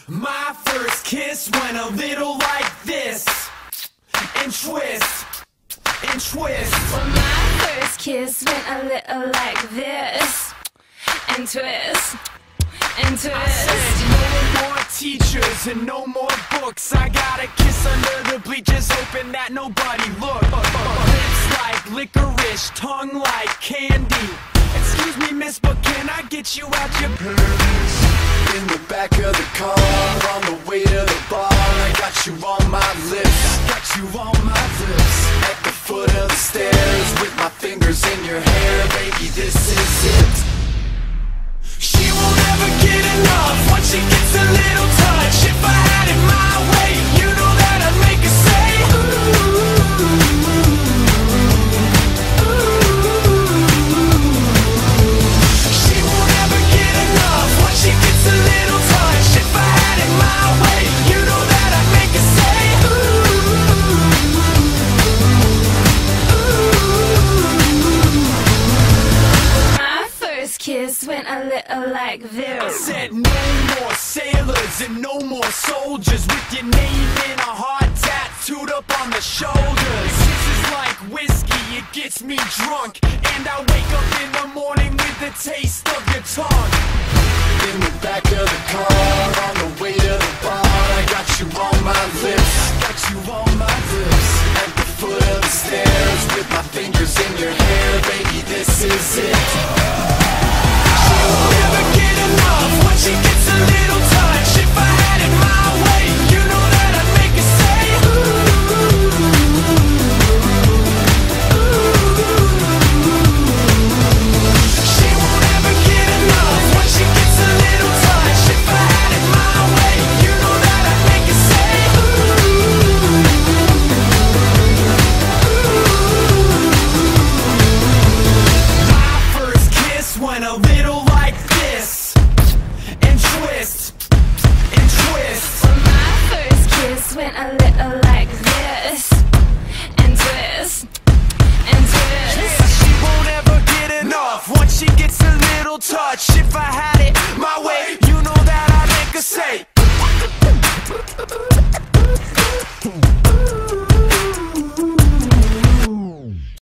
My first kiss went a little like this, and twist, and twist. Well, my first kiss went a little like this, and twist, and twist. I said no more teachers and no more books. I got a kiss under the bleachers, hoping that nobody looked. Lips like licorice, tongue like candy. Excuse me, miss, but can I get you out your panties? In the back of the car, on the way to the bar, I got you on my lips. I got you on my lips. At the foot of the stairs, with my fingers in your hair, baby, this is it. She won't ever get enough once she gets a little touch. If I had it my way, you know that I'd make her say ooh. She won't ever get enough once she gets a little touch. If I had it my way, you know that I'd make her say ooh. My first kiss went a little like I this. said no more sailors and no more soldiers with your name in a heart tattooed up on the shoulders. This is like whiskey, it gets me drunk, and I wake up in the morning with the taste of your tongue. In the back of the car, on the way to the bar, I got you on my lips. I got you on my lips. At the foot of the stairs, with my fingers in your hair, baby, this is it. She won't ever get enough once she gets a little touch. If I had it my way, you know that I'd make her say She won't ever get enough once she gets a little touch. If I had it my way, you know that I'd make her say My first kiss went a little like this, and twist, and twist. Well, my first kiss went a little like this, and twist, and twist. Yeah, she won't ever get enough once she gets a little touch. If I had